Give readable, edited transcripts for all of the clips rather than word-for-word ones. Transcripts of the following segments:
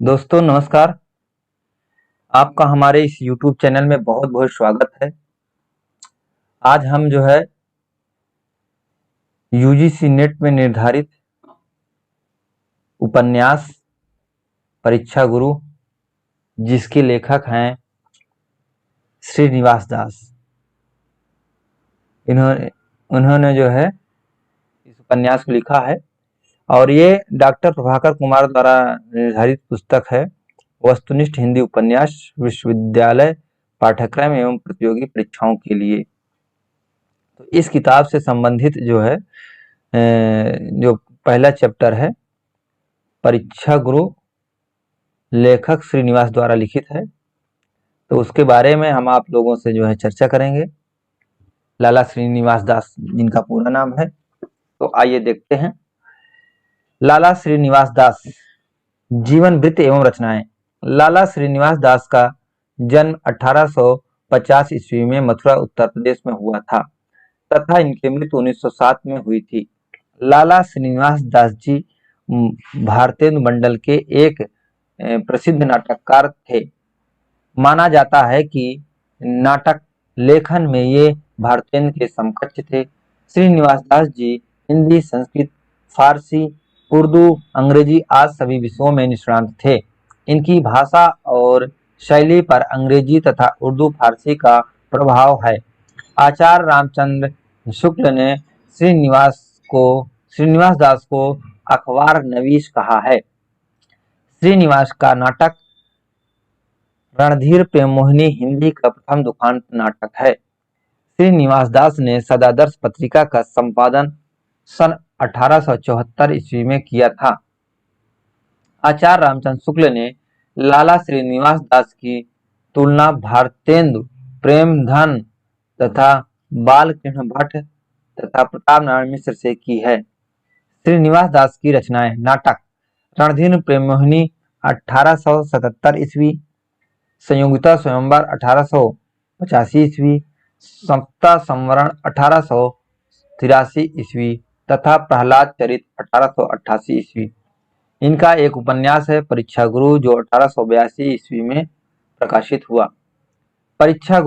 दोस्तों नमस्कार। आपका हमारे इस YouTube चैनल में बहुत बहुत स्वागत है। आज हम जो है यूजीसी नेट में निर्धारित उपन्यास परीक्षा गुरु, जिसके लेखक हैं श्रीनिवास दास, इन्होंने उन्होंने जो है इस उपन्यास को लिखा है और ये डॉक्टर प्रभाकर कुमार द्वारा निर्धारित पुस्तक है। वस्तुनिष्ठ हिंदी उपन्यास विश्वविद्यालय पाठ्यक्रम एवं प्रतियोगी परीक्षाओं के लिए। तो इस किताब से संबंधित जो है जो पहला चैप्टर है परीक्षा गुरु, लेखक श्रीनिवास द्वारा लिखित है, तो उसके बारे में हम आप लोगों से जो है चर्चा करेंगे। लाला श्रीनिवास दास जिनका पूरा नाम है। तो आइए देखते हैं। लाला श्रीनिवास दास जीवन वृत्त एवं रचनाएं। लाला श्रीनिवास दास का जन्म 1850 ईस्वी में मथुरा उत्तर प्रदेश में हुआ था तथा इनकी मृत्यु 1907 में हुई थी। लाला श्रीनिवास दास जी भारतेंदु मंडल के एक प्रसिद्ध नाटककार थे। माना जाता है कि नाटक लेखन में ये भारतेंदु के समकक्ष थे। श्रीनिवास दास जी हिंदी, संस्कृत, फारसी, उर्दू, अंग्रेजी आदि सभी विषयों में निष्णात थे। इनकी भाषा और शैली पर अंग्रेजी तथा उर्दू फारसी का प्रभाव है। आचार्य रामचंद्र शुक्ल ने श्रीनिवास दास को अखबार नवीस कहा है। श्रीनिवास का नाटक रणधीर प्रेम मोहिनी हिंदी का प्रथम दुखांत नाटक है। श्रीनिवास दास ने सदादर्श पत्रिका का संपादन सन 1874 ईस्वी में किया था। आचार्य रामचंद्र शुक्ल ने लाला श्रीनिवास दास की तुलना भारतेंदु, प्रेमधन तथा बालकृष्ण भट्ट तथा प्रताप नारायण मिश्र से की है। श्रीनिवास दास की रचनाएं। नाटक रणधीर प्रेम मोहिनी 1877 ईस्वी, संयोगिता स्वयंवर 1885 ईस्वी, सप्ता संवरण 1883 ईस्वी तथा प्रहलाद चरित 1888 ईस्वी। इनका एक उपन्यास है परीक्षा गुरु, जो 1882 ईस्वी में प्रकाशित हुआ। परीक्षा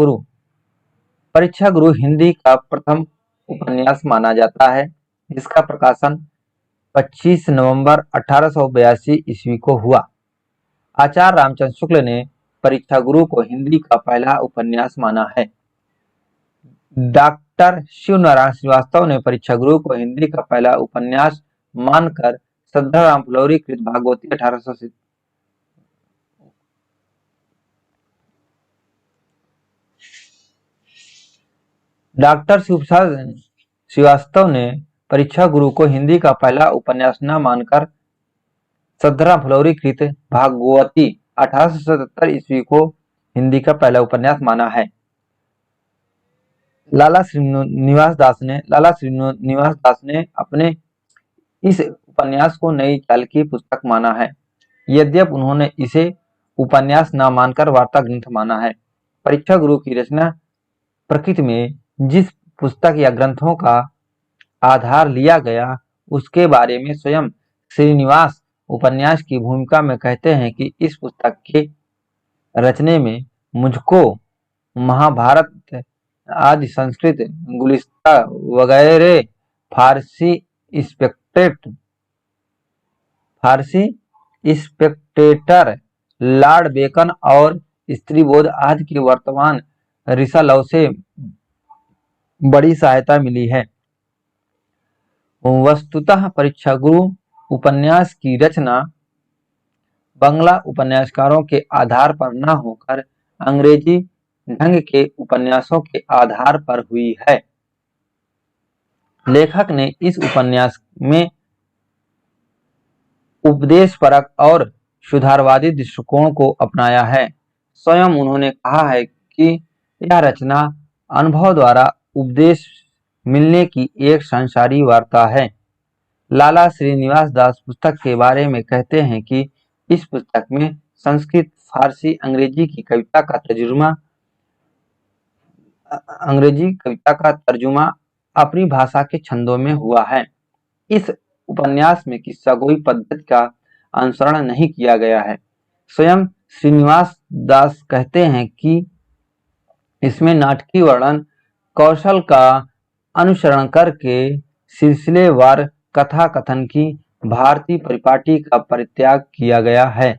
गुरु हिंदी का प्रथम उपन्यास माना जाता है, जिसका प्रकाशन 25 नवंबर 1882 ईस्वी को हुआ। आचार्य रामचंद्र शुक्ल ने परीक्षा गुरु को हिंदी का पहला उपन्यास माना है। डॉक्टर शिव नारायण श्रीवास्तव ने परीक्षा गुरु को हिंदी का पहला उपन्यास मानकर श्रद्धाराम फुलौरी कृत भागवती 1800 डॉक्टर शिवप्रसाद श्रीवास्तव ने परीक्षा गुरु को हिंदी का पहला उपन्यास न मानकर श्रद्धाराम फुलौरी कृत भागवती 1877 ईस्वी को हिंदी का पहला उपन्यास माना है। लाला श्रीनिवास दास ने अपने इस उपन्यास को नई चाल की पुस्तक माना है, यद्यपि उन्होंने इसे उपन्यास न मानकर वार्ता ग्रंथ माना है। परीक्षा गुरु की रचना प्रकृति में जिस पुस्तक या ग्रंथों का आधार लिया गया, उसके बारे में स्वयं श्रीनिवास उपन्यास की भूमिका में कहते हैं कि इस पुस्तक के रचने में मुझको महाभारत आदि, संस्कृत, गुलिस्ता वगैरह फारसी स्पेक्टेटर, लॉर्ड बेकन और स्त्रीबोध आदि की वर्तमान रिसालों से बड़ी सहायता मिली है। वस्तुतः परीक्षा गुरु उपन्यास की रचना बंगला उपन्यासकारों के आधार पर न होकर अंग्रेजी ढंग के उपन्यासों के आधार पर हुई है। लेखक ने इस उपन्यास में उपदेशपरक और सुधारवादी दृष्टिकोण को अपनाया है। स्वयं उन्होंने कहा है कि यह रचना अनुभव द्वारा उपदेश मिलने की एक संसारी वार्ता है। लाला श्रीनिवास दास पुस्तक के बारे में कहते हैं कि इस पुस्तक में संस्कृत, फारसी, अंग्रेजी कविता का तर्जुमा अपनी भाषा के छंदों में हुआ है। इस उपन्यास में किस्सागोई पद्धति का अनुसरण नहीं किया गया है। स्वयं श्रीनिवास दास कहते हैं कि इसमें नाटकीय वर्णन कौशल का अनुसरण करके सिलसिलेवार कथा कथन की भारतीय परिपाटी का परित्याग किया गया है।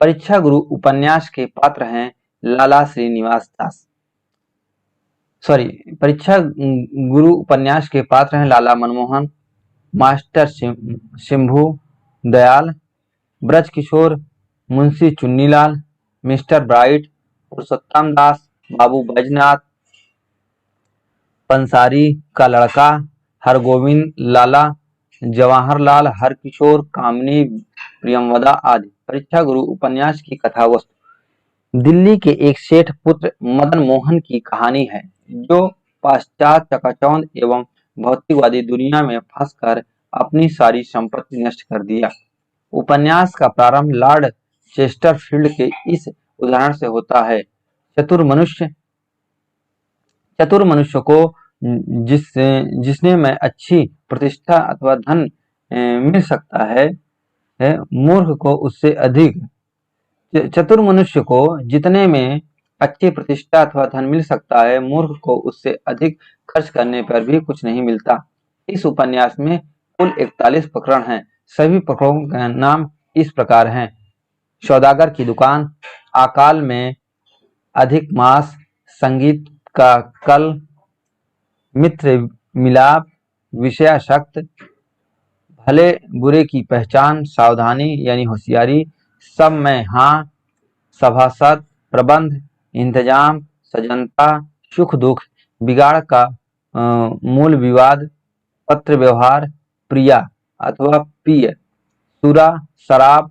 परीक्षा गुरु उपन्यास के पात्र हैं लाला श्रीनिवास दास। परीक्षा गुरु उपन्यास के पात्र हैं Lala Manmohan, master Shambhu Dayal, Brajkishor, Munshi Chunnilal, mister Bright, Purushottam Das, Babu Baijnath, पंसारी का लड़का, हरगोविंद लाला, जवाहरलाल, हरकिशोर, कामिनी, प्रियमवदा आदि। परीक्षा गुरु उपन्यास की कथा वस्तु दिल्ली के एक सेठ पुत्र मदन मोहन की कहानी है, जो पाश्चात्य चकाचौंध एवं भौतिकवादी दुनिया में फंसकर अपनी सारी संपत्ति नष्ट कर दिया। उपन्यास का प्रारंभ लॉर्ड चेस्टरफील्ड के इस उदाहरण से होता है। चतुर मनुष्य को जिसने में अच्छी प्रतिष्ठा अथवा धन मिल सकता है, मूर्ख को उससे अधिक। चतुर मनुष्य को जितने में अच्छी प्रतिष्ठा अथवा धन मिल सकता है, मूर्ख को उससे अधिक खर्च करने पर भी कुछ नहीं मिलता। इस उपन्यास में कुल 41 प्रकरण हैं। सभी प्रकरणों का नाम इस प्रकार हैं: सौदागर की दुकान, अकाल में अधिक मास, संगीत का कल, मित्र मिलाप, विषयासक्त, भले बुरे की पहचान, सावधानी यानी होशियारी, सब में हाँ, सभासद, प्रबंध, इंतजाम, सजनता, सुख दुख, बिगाड़ का मूल विवाद, पत्र व्यवहार, प्रिया अथवा पिय, सुरा, शराब,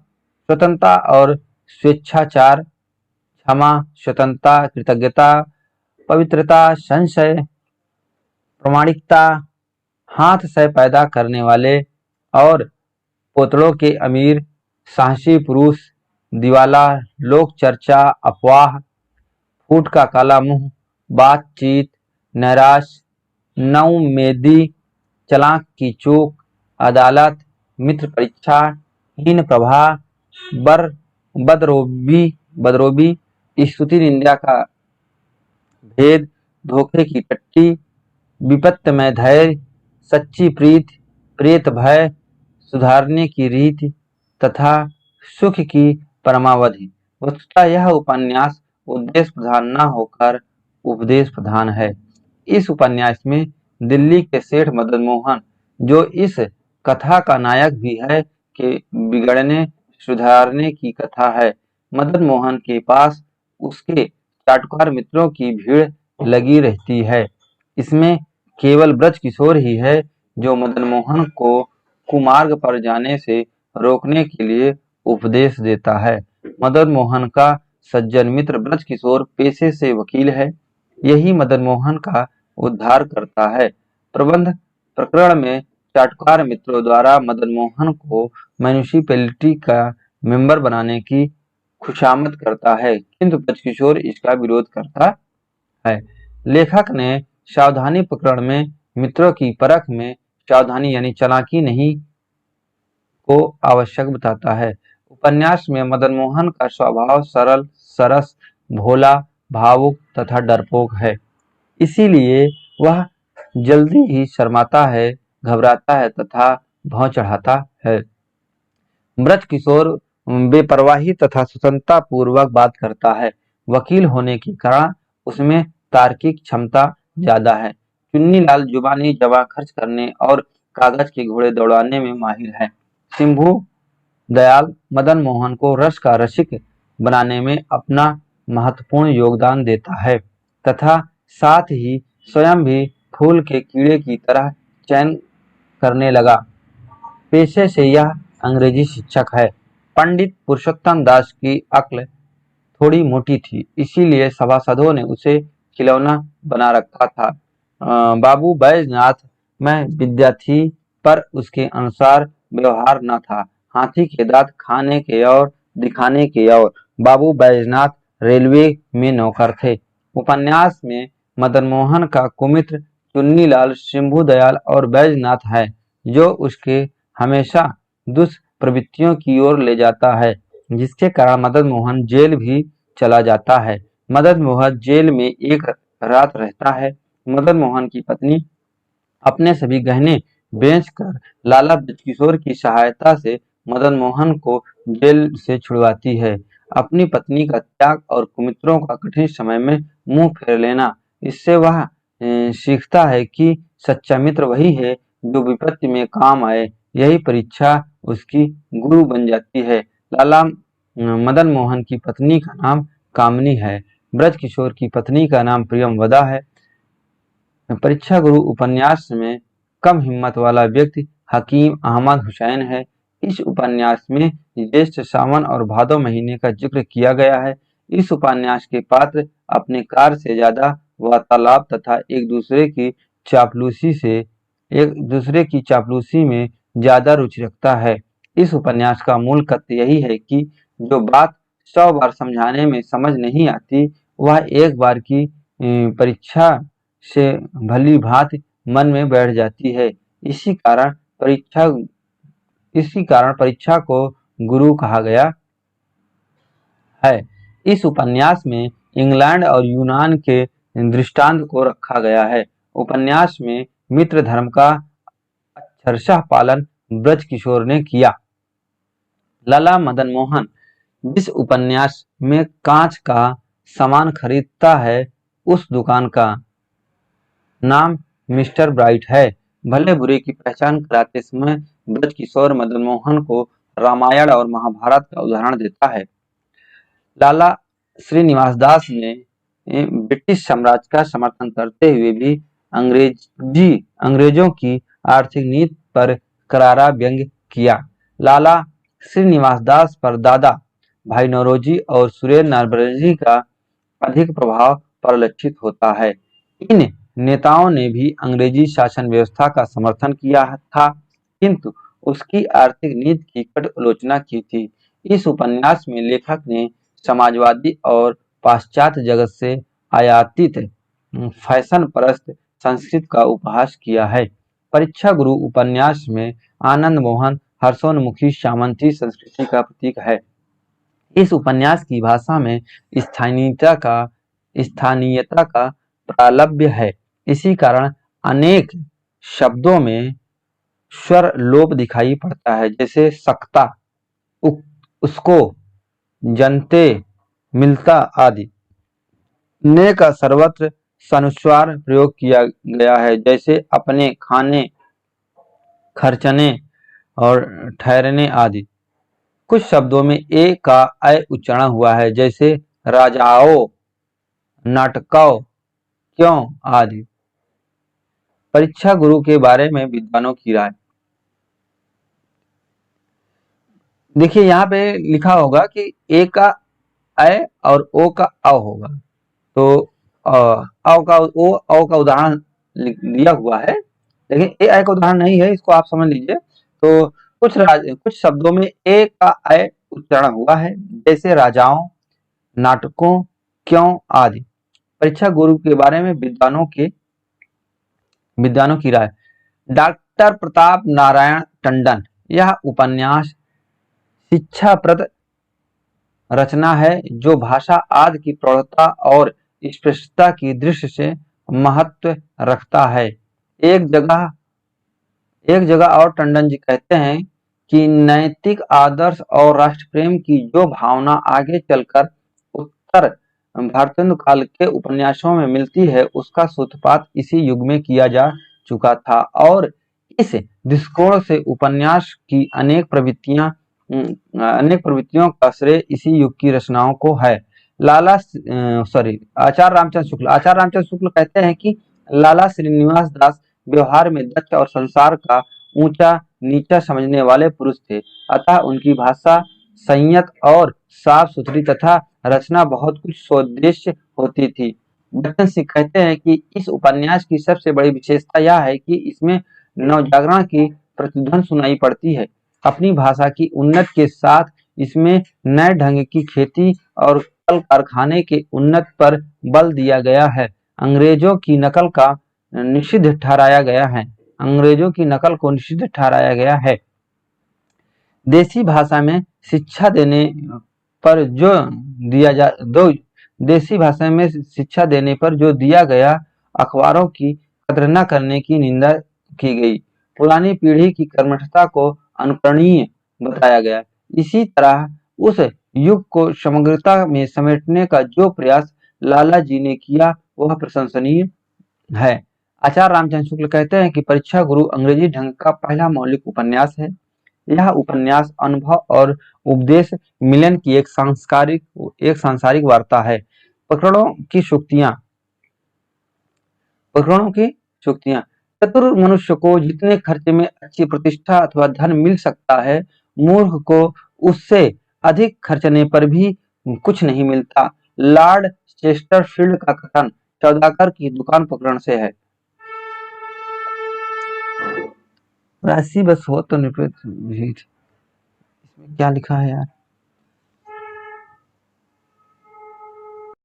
स्वतंत्रता और स्वेच्छाचार, क्षमा, स्वतंत्रता, कृतज्ञता, पवित्रता, संशय, प्रामाणिकता, हाथ से पैदा करने वाले और पोतड़ों के अमीर, साहसी पुरुष, दिवाला, लोक चर्चा, अफवाह, फूट का काला मुंह, बातचीत, नैराश, नवमेदी, चालाक की चूक, अदालत, मित्र परीक्षा, हीन प्रभा, बदरोबी, स्तुति निंदा का भेद, धोखे की टट्टी, विपत्त में धैर्य, सच्ची प्रीत, प्रेत भय, सुधारने की रीति तथा सुख की परमावधि। वस्तुतः यह उपन्यास उद्देश्य प्रधान न होकर उपदेश प्रधान है। इस उपन्यास में दिल्ली के सेठ मदन मोहन, जो इस कथा का नायक भी है, के बिगड़ने सुधारने की कथा है। मदन मोहन के पास उसके चाटुकार मित्रों की भीड़ लगी रहती है। इसमें केवल ब्रजकिशोर ही है जो मदन मोहन को कुमार्ग पर जाने से रोकने के लिए उपदेश देता है। मदन मोहन का सज्जन मित्र ब्रजकिशोर पेशे से वकील है। यही मदन मोहन का उद्धार करता है। प्रबंध प्रकरण में चाटुकार मित्रों द्वारा मदन मोहन को म्युनिसिपैलिटी का मेंबर बनाने की खुशामद करता है, किंतु ब्रजकिशोर इसका विरोध करता है। लेखक ने सावधानी प्रकरण में मित्रों की परख में सावधानी यानी चालाकी नहीं को आवश्यक बताता है। उपन्यास में मदन मोहन का स्वभाव सरल, सरस, भोला, भावुक तथा डरपोक है। इसीलिए वह जल्दी ही शर्माता है, घबराता है तथा भौं चढ़ाता है। ब्रजकिशोर बेपरवाही तथा स्वतंत्रता पूर्वक बात करता है। वकील होने के कारण उसमें तार्किक क्षमता ज्यादा है। चुन्नीलाल जुबानी जमा खर्च करने और कागज के घोड़े दौड़ाने में माहिर है। शंभू दयाल मदन मोहन को रस का रसिक बनाने में अपना महत्वपूर्ण योगदान देता है तथा साथ ही स्वयं भी फूल के कीड़े की तरह चयन करने लगा। पेशे से यह अंग्रेजी शिक्षक है। पंडित पुरुषोत्तम दास की अक्ल थोड़ी मोटी थी, इसीलिए सभासदों ने उसे खिलौना बना रखा था। बाबू बैजनाथ में विद्या थी, पर उसके अनुसार व्यवहार न था। हाथी के दांत खाने के और दिखाने के और। बाबू बैजनाथ रेलवे में नौकर थे। उपन्यास में मदन मोहन का कुमित्र चुन्नीलाल शंभू दयाल और बैजनाथ है, जो उसके हमेशा दुष्प्रवृत्तियों की ओर ले जाता है। जिसके कारण मदन मोहन जेल भी चला जाता है। मदन मोहन जेल में एक रात रहता है। मदन मोहन की पत्नी अपने सभी गहने बेचकर लाला ब्रजकिशोर की सहायता से मदन मोहन को जेल से छुड़वाती है। अपनी पत्नी का त्याग और कुमित्रों का कठिन समय में मुंह फेर लेना, इससे वह सीखता है कि सच्चा मित्र वही है जो विपत्ति में काम आए। यही परीक्षा उसकी गुरु बन जाती है। लाला मदन मोहन की पत्नी का नाम कामनी है। ब्रजकिशोर की पत्नी का नाम प्रियमवदा है। परीक्षा गुरु उपन्यास में कम हिम्मत वाला व्यक्ति हकीम अहमद हुसैन है। इस उपन्यास में ज्येष्ठ, सावन और भादो महीने का जिक्र किया गया है। इस उपन्यास के पात्र अपने कार्य से ज्यादा वार्तालाप तथा एक दूसरे की चापलूसी में ज्यादा रुचि रखता है। इस उपन्यास का मूल तथ्य यही है कि जो बात 100 बार समझाने में समझ नहीं आती, वह एक बार की परीक्षा से भली भांति मन में बैठ जाती है। इसी कारण परीक्षा को गुरु कहा गया है। इस उपन्यास में इंग्लैंड और यूनान के दृष्टांत को रखा गया है। उपन्यास में मित्र धर्म का अक्षरशः पालन ब्रजकिशोर ने किया। लाला मदन मोहन जिस उपन्यास में कांच का सामान खरीदता है, उस दुकान का नाम मिस्टर ब्राइट है। भले बुरे की पहचान कराते समय ब्रजकिशोर मदन मोहन को रामायण और महाभारत का उदाहरण देता है। लाला श्रीनिवास दास ने ब्रिटिश साम्राज्य का समर्थन करते हुए भी अंग्रेजों की आर्थिक नीति पर करारा व्यंग्य किया। लाला श्रीनिवास दास पर दादा भाई नौरोजी और सुरेंद्र नाथ बनर्जी का अधिक प्रभाव परिलक्षित होता है। इन नेताओं ने भी अंग्रेजी शासन व्यवस्था का समर्थन किया था, किंतु उसकी आर्थिक नीति की कट आलोचना की थी। इस उपन्यास में लेखक ने समाजवादी और पाश्चात्य जगत से आयातित फैशन परस्त संस्कृति का उपहास किया है। परीक्षा गुरु उपन्यास में आनंद मोहन हर्षोन्मुखी सामंती संस्कृति का प्रतीक है। इस उपन्यास की भाषा में स्थानीयता का प्रालब्य है। इसी कारण अनेक शब्दों में स्वर लोप दिखाई पड़ता है, जैसे सकता, उसको, जनते, मिलता आदि। ने का सर्वत्र सनुस्वार प्रयोग किया गया है, जैसे अपने, खाने, खर्चने और ठहरने आदि। कुछ शब्दों में ए का अय उच्चारण हुआ है, जैसे राजाओ, नाटकों, क्यों आदि। परीक्षा गुरु के बारे में विद्वानों की राय। देखिए यहाँ पे लिखा होगा कि ए का अय और ओ का अ होगा, तो अ का उदाहरण लिया हुआ है, लेकिन ए अय का उदाहरण नहीं है, इसको आप समझ लीजिए। तो कुछ शब्दों में ए का अय उच्चारण हुआ है, जैसे राजाओं, नाटकों, क्यों आदि। परीक्षा गुरु के बारे में विद्वानों की राय। डॉक्टर प्रताप नारायण टंडन। यह उपन्यास शिक्षाप्रद रचना है, जो भाषा आदि की प्रौढ़ता और स्पष्टता की दृष्टि से महत्व रखता है। एक जगह और टंडन जी कहते हैं कि नैतिक आदर्श और राष्ट्र प्रेम की जो भावना आगे चलकर उत्तर भारतेंदु काल के उपन्यासों में मिलती है, उसका सूत्रपात इसी युग में किया जा चुका था, और इस दृष्टिकोण से उपन्यास की अनेक प्रवृत्तियों का श्रेय इसी युग की रचनाओं को है। आचार्य रामचंद्र शुक्ल कहते हैं कि लाला श्रीनिवास दास व्यवहार में दक्ष और संसार का ऊंचा नीचा समझने वाले पुरुष थे, अतः उनकी भाषा संयत और साफ सुथरी तथा रचना बहुत कुछ स्वदेश्य होती थी। बच्चन सिंह कहते हैं कि इस उपन्यास की सबसे बड़ी विशेषता यह है कि इसमें नवजागरण की प्रतिध्वनि सुनाई पड़ती है। अपनी भाषा की उन्नति के साथ इसमें नए ढंग की खेती और कल कारखाने के उन्नति पर बल दिया गया है। अंग्रेजों की नकल को निषिद्ध ठहराया गया है। देसी भाषा में शिक्षा देने पर जो दिया जा दो देसी भाषा में शिक्षा देने पर जो दिया गया, अखबारों की कद्र न करने की निंदा की गई, पुरानी पीढ़ी की कर्मठता को अनुकरणीय बताया गया। इसी तरह उस युग को समग्रता में समेटने का जो प्रयास लाला जी ने किया, वह प्रशंसनीय है। आचार्य रामचंद्र शुक्ल कहते हैं कि परीक्षा गुरु अंग्रेजी ढंग का पहला मौलिक उपन्यास है। यह उपन्यास अनुभव और उपदेश मिलन की एक सांसारिक वार्ता है। प्रकरणों की सूक्तियां चतुर मनुष्य को जितने खर्चे में अच्छी प्रतिष्ठा अथवा धन मिल सकता है, मूर्ख को उससे अधिक खर्चने पर भी कुछ नहीं मिलता। लॉर्ड चेस्टरफील्ड का कथन सौदागर की दुकान प्रकरण से है। राशि बस हो तो निपट। इसमें क्या लिखा है यार?